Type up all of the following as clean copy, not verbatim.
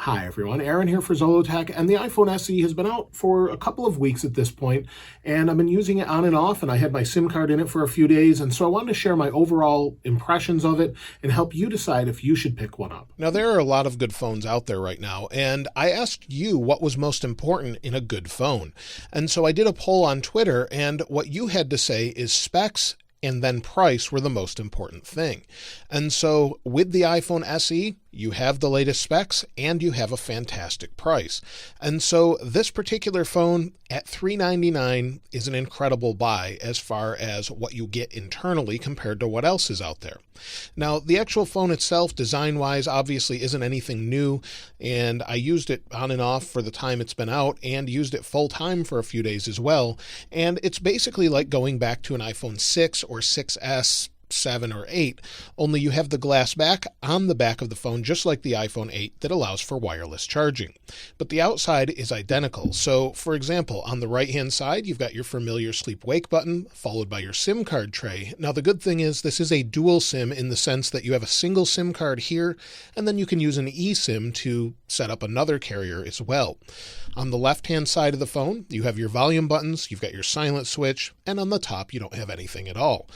Hi everyone, Aaron here for Zollotech, and the iPhone SE has been out for a couple of weeks at this point, and I've been using it on and off, and I had my SIM card in it for a few days, and so I wanted to share my overall impressions of it and help you decide if you should pick one up. Now, there are a lot of good phones out there right now, and I asked you what was most important in a good phone. And so I did a poll on Twitter, and what you had to say is specs and then price were the most important thing. And so with the iPhone SE, you have the latest specs and you have a fantastic price. And so this particular phone at $399 is an incredible buy as far as what you get internally compared to what else is out there. Now, the actual phone itself, design-wise, obviously isn't anything new, and I used it on and off for the time it's been out and used it full-time for a few days as well. And it's basically like going back to an iPhone 6 or 6S, 7 or 8, only you have the glass back on the back of the phone just like the iPhone 8 that allows for wireless charging. But the outside is identical. So for example, on the right hand side you've got your familiar sleep wake button followed by your SIM card tray. Now the good thing is this is a dual SIM in the sense that you have a single SIM card here and then you can use an eSIM to set up another carrier as well. On the left hand side of the phone you have your volume buttons, you've got your silent switch, and on the top you don't have anything at all.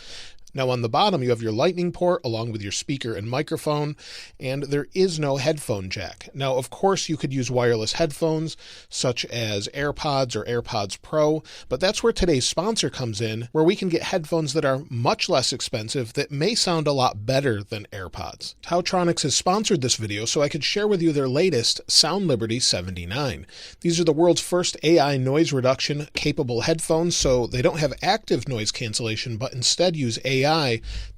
Now on the bottom you have your lightning port along with your speaker and microphone, and there is no headphone jack. Now of course you could use wireless headphones such as AirPods or AirPods Pro, but that's where today's sponsor comes in, where we can get headphones that are much less expensive that may sound a lot better than AirPods. Tautronics has sponsored this video so I could share with you their latest Sound Liberty 79. These are the world's first AI noise reduction capable headphones, so they don't have active noise cancellation but instead use AI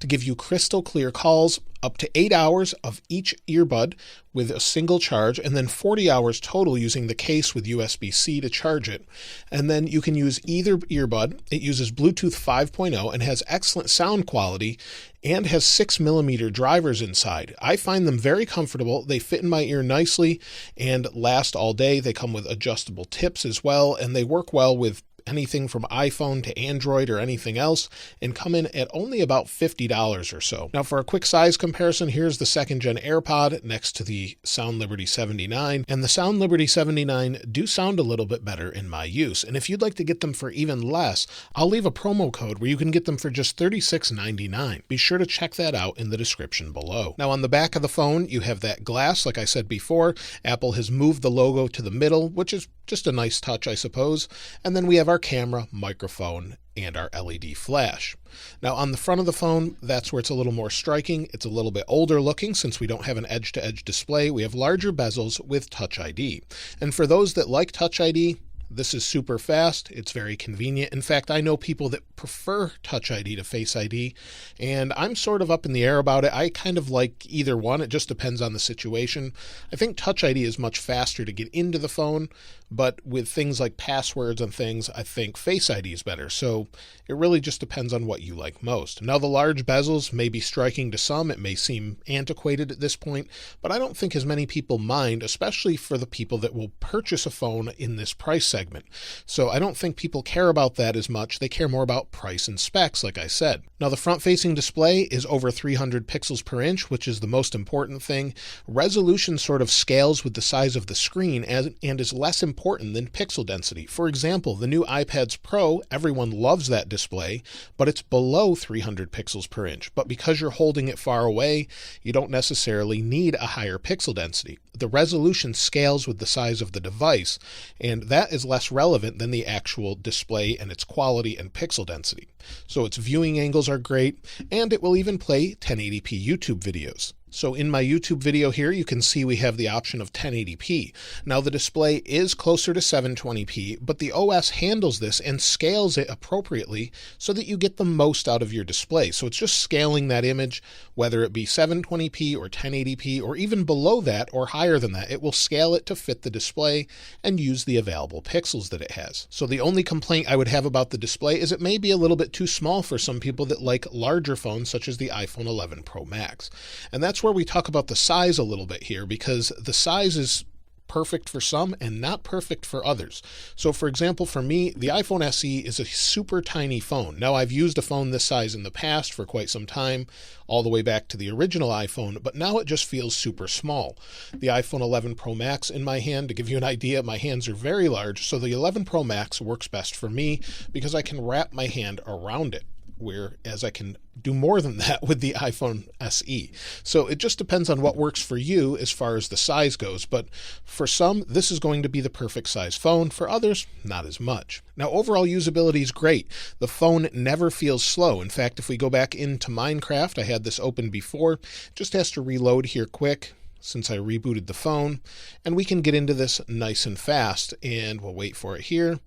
to give you crystal clear calls, up to 8 hours of each earbud with a single charge, and then 40 hours total using the case with USB-C to charge it. And then you can use either earbud. It uses Bluetooth 5.0 and has excellent sound quality and has 6mm drivers inside. I find them very comfortable. They fit in my ear nicely and last all day. They come with adjustable tips as well, and they work well with anything from iPhone to Android or anything else, and come in at only about $50 or so. Now for a quick size comparison, here's the second gen AirPod next to the Sound Liberty 79, and the Sound Liberty 79 do sound a little bit better in my use. And if you'd like to get them for even less, I'll leave a promo code where you can get them for just $36.99. Be sure to check that out in the description below. Now on the back of the phone, you have that glass. Like I said before, Apple has moved the logo to the middle, which is just a nice touch, I suppose. And then we have our camera, microphone, and our LED flash. Now on the front of the phone, that's where it's a little more striking. It's a little bit older looking since we don't have an edge-to-edge display. We have larger bezels with Touch ID. And for those that like Touch ID, this is super fast. It's very convenient. In fact, I know people that prefer Touch ID to Face ID, and I'm sort of up in the air about it. I kind of like either one. It just depends on the situation. I think Touch ID is much faster to get into the phone, but with things like passwords and things, I think Face ID is better. So it really just depends on what you like most. Now the large bezels may be striking to some. It may seem antiquated at this point, but I don't think as many people mind, especially for the people that will purchase a phone in this price segment. So I don't think people care about that as much. They care more about price and specs, like I said. Now the front-facing display is over 300 pixels per inch, which is the most important thing. Resolution sort of scales with the size of the screen and is less important than pixel density. For example, the new iPads Pro, everyone loves that display, but it's below 300 pixels per inch. But because you're holding it far away, you don't necessarily need a higher pixel density. The resolution scales with the size of the device, and that is less relevant than the actual display and its quality and pixel density. So its viewing angles are great, and it will even play 1080p YouTube videos. So in my YouTube video here, you can see we have the option of 1080p. Now the display is closer to 720p, but the OS handles this and scales it appropriately so that you get the most out of your display. So it's just scaling that image, whether it be 720p or 1080p or even below that or higher than that. It will scale it to fit the display and use the available pixels that it has. So the only complaint I would have about the display is it may be a little bit too small for some people that like larger phones such as the iPhone 11 Pro Max. And that's where we talk about the size a little bit here, because the size is perfect for some and not perfect for others. So for example, for me, the iPhone SE is a super tiny phone. Now I've used a phone this size in the past for quite some time, all the way back to the original iPhone, but now it just feels super small. The iPhone 11 Pro Max in my hand, to give you an idea, my hands are very large, so the 11 Pro Max works best for me because I can wrap my hand around it, whereas I can do more than that with the iPhone SE. So it just depends on what works for you as far as the size goes, but for some, this is going to be the perfect size phone. For others, not as much. Now, overall usability is great. The phone never feels slow. In fact, if we go back into Minecraft, I had this open before, it just has to reload here quick since I rebooted the phone, and we can get into this nice and fast, and we'll wait for it here.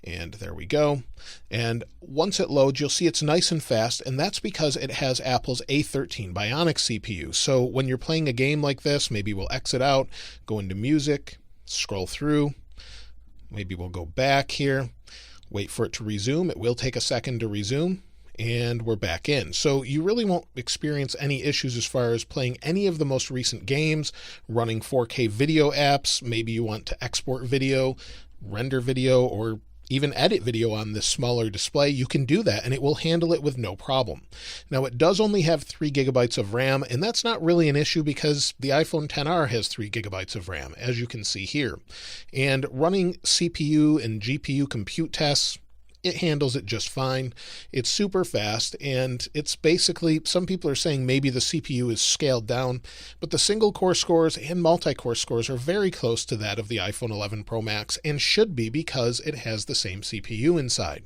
And there we go. And once it loads, you'll see it's nice and fast, and that's because it has Apple's A13 Bionic CPU. So when you're playing a game like this, maybe we'll exit out, go into music, scroll through, maybe we'll go back here, wait for it to resume. It will take a second to resume, and we're back in. So you really won't experience any issues as far as playing any of the most recent games, running 4K video apps. Maybe you want to export video, render video, or even edit video on this smaller display. You can do that and it will handle it with no problem. Now it does only have 3 gigabytes of RAM, and that's not really an issue because the iPhone XR has 3 gigabytes of RAM, as you can see here. And running CPU and GPU compute tests, it handles it just fine. It's super fast, and it's basically, some people are saying maybe the CPU is scaled down, but the single core scores and multi-core scores are very close to that of the iPhone 11 Pro Max, and should be because it has the same CPU inside.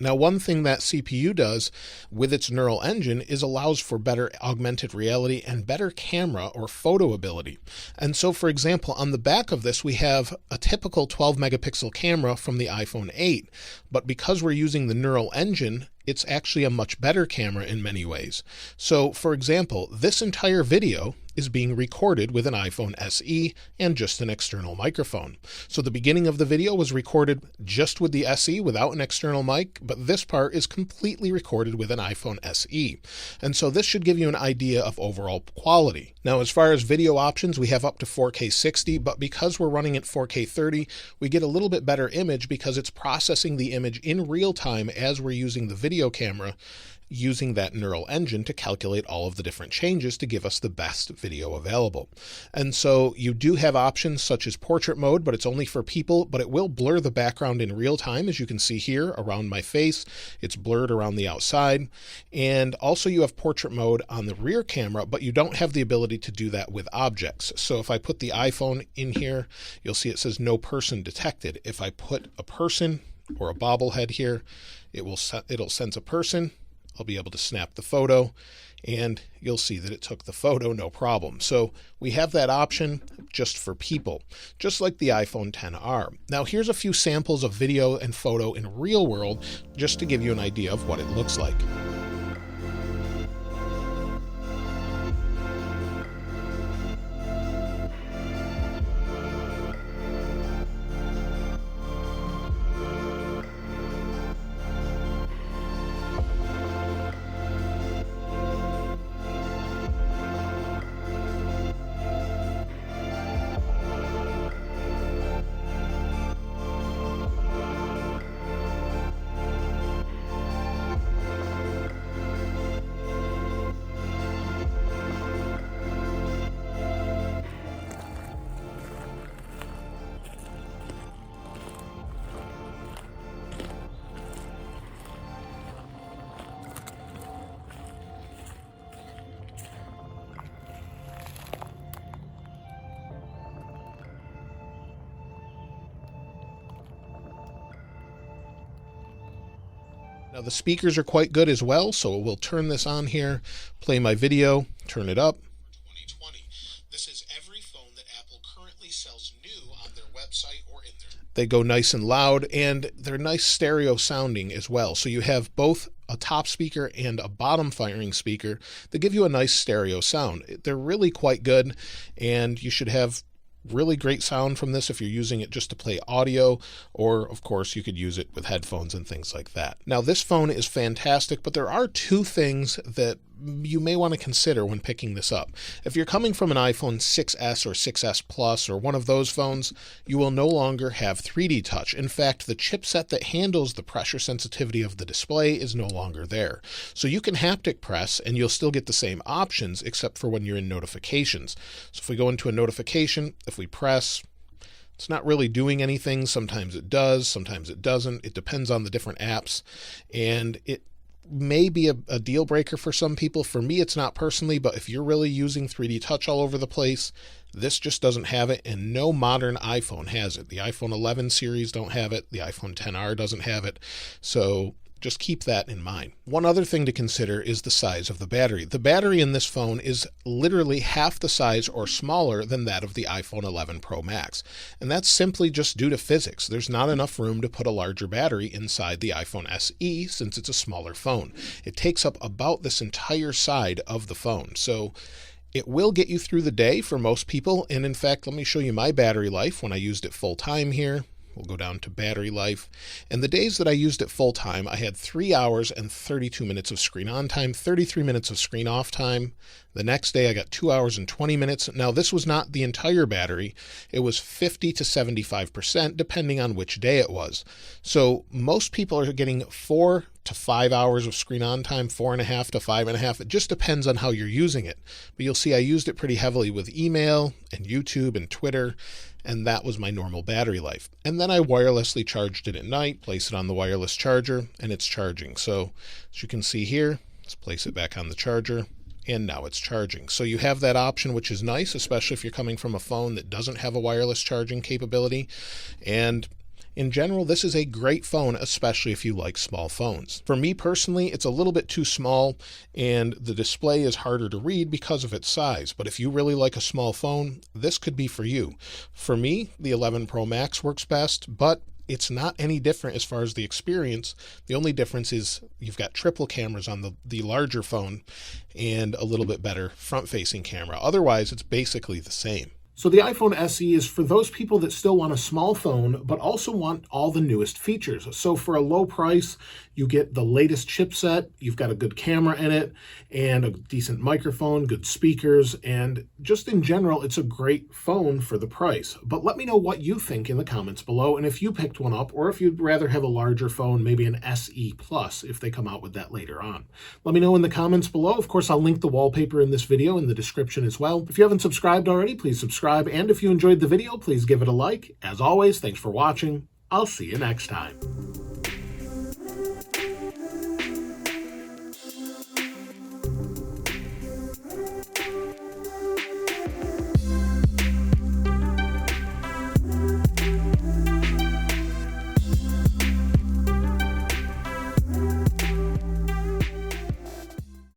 Now, one thing that CPU does with its neural engine is allows for better augmented reality and better camera or photo ability. And so, for example, on the back of this, we have a typical 12 megapixel camera from the iPhone 8, but because we're using the neural engine, it's actually a much better camera in many ways. So, for example, this entire video is being recorded with an iPhone SE and just an external microphone. So the beginning of the video was recorded just with the SE without an external mic, but this part is completely recorded with an iPhone SE. And so this should give you an idea of overall quality. Now, as far as video options, we have up to 4K 60, but because we're running at 4K 30, we get a little bit better image because it's processing the image in real time as we're using the video camera, using that neural engine to calculate all of the different changes to give us the best video available. And so you do have options such as portrait mode, but it's only for people, but it will blur the background in real time, as you can see here around my face. It's blurred around the outside. And also you have portrait mode on the rear camera, but you don't have the ability to do that with objects. So if I put the iPhone in here, you'll see it says no person detected. If I put a person or a bobblehead here, it'll sense a person. I'll be able to snap the photo, and you'll see that it took the photo no problem. So we have that option just for people, just like the iPhone XR. Now here's a few samples of video and photo in real world, just to give you an idea of what it looks like. Now the speakers are quite good as well, so we'll turn this on here, play my video, turn it up. 2020. This is every phone that Apple currently sells new on their website or in their... They go nice and loud, and they're nice stereo sounding as well. So you have both a top speaker and a bottom firing speaker that give you a nice stereo sound. They're really quite good, and you should have really great sound from this if you're using it just to play audio, or of course you could use it with headphones and things like that. Now this phone is fantastic, but there are two things that you may want to consider when picking this up. If you're coming from an iPhone 6S or 6S Plus or one of those phones, you will no longer have 3D touch. In fact, the chipset that handles the pressure sensitivity of the display is no longer there. So you can haptic press and you'll still get the same options except for when you're in notifications. So if we go into a notification, if we press, it's not really doing anything. Sometimes it does, sometimes it doesn't. It depends on the different apps, and it may be a deal breaker for some people. For me, it's not personally, but if you're really using 3D touch all over the place, this just doesn't have it, and no modern iPhone has it. The iPhone 11 series don't have it. The iPhone XR doesn't have it. So just keep that in mind. One other thing to consider is the size of the battery. The battery in this phone is literally half the size or smaller than that of the iPhone 11 Pro Max. And that's simply just due to physics. There's not enough room to put a larger battery inside the iPhone SE since it's a smaller phone. It takes up about this entire side of the phone. So it will get you through the day for most people. And in fact, let me show you my battery life when I used it full time here. We'll go down to battery life. And the days that I used it full time, I had 3 hours and 32 minutes of screen on time, 33 minutes of screen off time. The next day I got 2 hours and 20 minutes. Now this was not the entire battery. It was 50 to 75% depending on which day it was. So most people are getting 4 to 5 hours of screen on time, 4.5 to 5.5. It just depends on how you're using it. But you'll see I used it pretty heavily with email and YouTube and Twitter, and that was my normal battery life. And then I wirelessly charged it at night, place it on the wireless charger, and it's charging. So as you can see here, let's place it back on the charger, and now it's charging. So you have that option, which is nice, especially if you're coming from a phone that doesn't have a wireless charging capability. And in general, this is a great phone, especially if you like small phones. For me personally, it's a little bit too small and the display is harder to read because of its size. But if you really like a small phone, this could be for you. For me, the 11 Pro Max works best, but it's not any different as far as the experience. The only difference is you've got triple cameras on the larger phone and a little bit better front-facing camera. Otherwise, it's basically the same. So the iPhone SE is for those people that still want a small phone, but also want all the newest features. So for a low price, you get the latest chipset, you've got a good camera in it, and a decent microphone, good speakers, and just in general, it's a great phone for the price. But let me know what you think in the comments below, and if you picked one up, or if you'd rather have a larger phone, maybe an SE Plus, if they come out with that later on. Let me know in the comments below. Of course, I'll link the wallpaper in this video in the description as well. If you haven't subscribed already, please subscribe. And if you enjoyed the video, please give it a like. As always, thanks for watching. I'll see you next time.